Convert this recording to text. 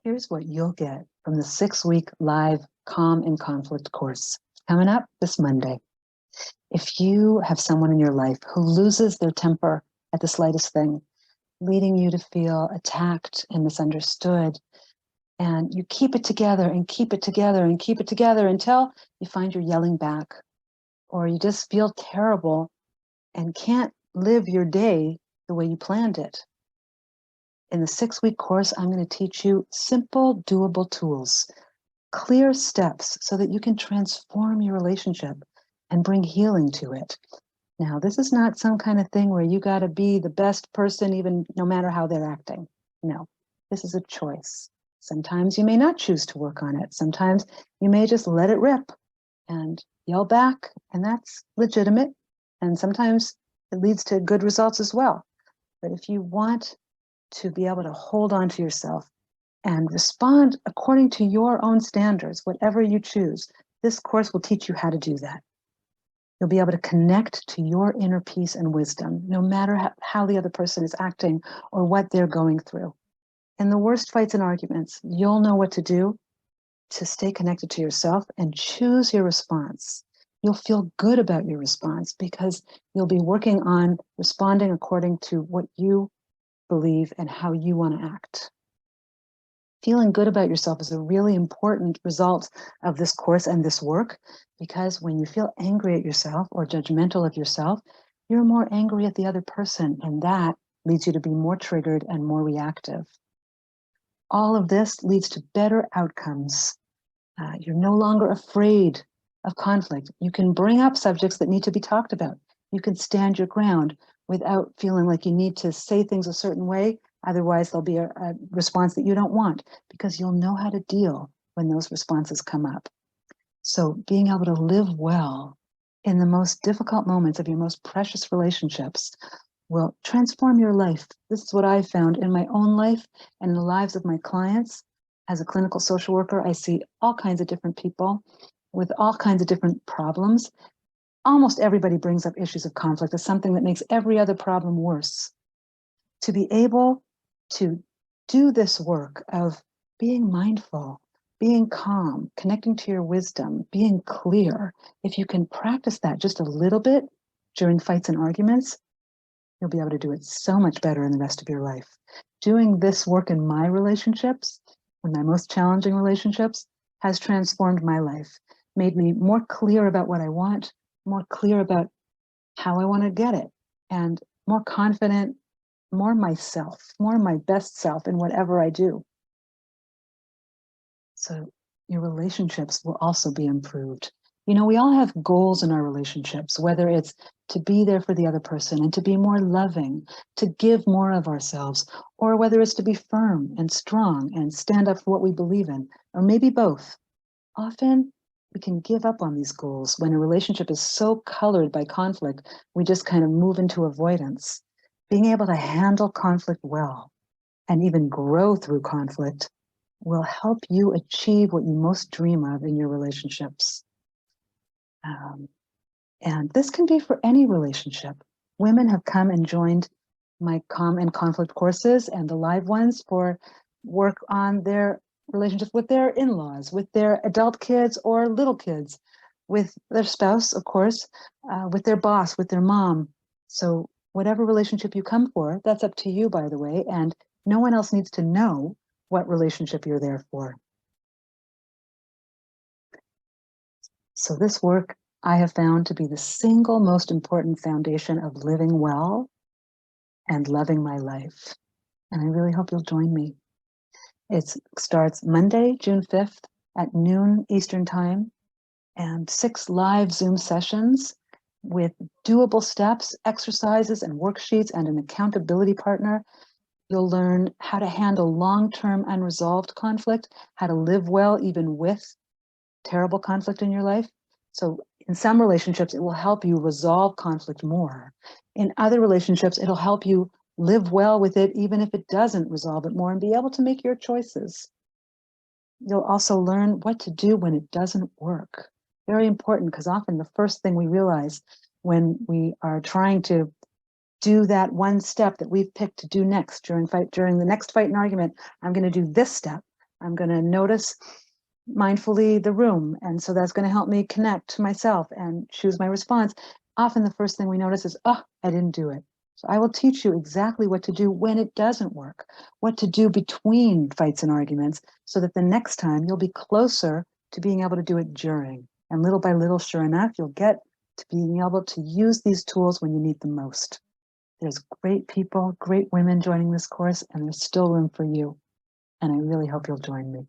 Here's what you'll get from the 6-week live Calm in Conflict course coming up this Monday. If you have someone in your life who loses their temper at the slightest thing, leading you to feel attacked and misunderstood, and you keep it together and keep it together and keep it together until you find you're yelling back, or you just feel terrible and can't live your day the way you planned it. In the 6-week course, I'm going to teach you simple, doable tools, clear steps so that you can transform your relationship and bring healing to it. Now, this is not some kind of thing where you got to be the best person, even no matter how they're acting. No, this is a choice. Sometimes you may not choose to work on it. Sometimes you may just let it rip and yell back, and that's legitimate. And sometimes it leads to good results as well. But if you want to be able to hold on to yourself and respond according to your own standards, whatever you choose, this course will teach you how to do that. You'll be able to connect to your inner peace and wisdom, no matter how the other person is acting or what they're going through. In the worst fights and arguments, you'll know what to do to stay connected to yourself and choose your response. You'll feel good about your response because you'll be working on responding according to what you believe and how you want to act. Feeling good about yourself is a really important result of this course and this work, because when you feel angry at yourself or judgmental of yourself, you're more angry at the other person, and that leads you to be more triggered and more reactive. All of this leads to better outcomes. You're no longer afraid of conflict. You can bring up subjects that need to be talked about. You can stand your ground without feeling like you need to say things a certain way. Otherwise, there'll be a response that you don't want, because you'll know how to deal when those responses come up. So being able to live well in the most difficult moments of your most precious relationships will transform your life. This is what I found in my own life and in the lives of my clients. As a clinical social worker, I see all kinds of different people with all kinds of different problems. Almost everybody brings up issues of conflict as something that makes every other problem worse. To be able to do this work of being mindful, being calm, connecting to your wisdom, being clear, if you can practice that just a little bit during fights and arguments, you'll be able to do it so much better in the rest of your life. Doing this work in my relationships, in my most challenging relationships, has transformed my life, made me more clear about what I want, more clear about how I want to get it, and more confident, more myself, more my best self in whatever I do. So your relationships will also be improved. You know, we all have goals in our relationships, whether it's to be there for the other person and to be more loving, to give more of ourselves, or whether it's to be firm and strong and stand up for what we believe in, or maybe both. Often we can give up on these goals when a relationship is so colored by conflict, we just kind of move into avoidance. Being able to handle conflict well and even grow through conflict will help you achieve what you most dream of in your relationships. And this can be for any relationship. Women have come and joined my Calm in Conflict courses and the live ones for work on their relationships with their in-laws, with their adult kids or little kids, with their spouse, of course, with their boss, with their mom. So whatever relationship you come for, that's up to you, by the way, and no one else needs to know what relationship you're there for. So this work I have found to be the single most important foundation of living well and loving my life. And I really hope you'll join me. It starts Monday, June 5th at noon Eastern Time, and 6 live Zoom sessions with doable steps, exercises, and worksheets, and an accountability partner. You'll learn how to handle long-term unresolved conflict, how to live well even with terrible conflict in your life. So in some relationships, it will help you resolve conflict more. In other relationships, it'll help you live well with it, even if it doesn't resolve it more, and be able to make your choices. You'll also learn what to do when it doesn't work. Very important, because often the first thing we realize when we are trying to do that one step that we've picked to do next during the next fight and argument, I'm going to do this step. I'm going to notice mindfully the room. And so that's going to help me connect to myself and choose my response. Often the first thing we notice is, oh, I didn't do it. So I will teach you exactly what to do when it doesn't work, what to do between fights and arguments, so that the next time you'll be closer to being able to do it during. And little by little, sure enough, you'll get to being able to use these tools when you need them most. There's great people, great women joining this course, and there's still room for you. And I really hope you'll join me.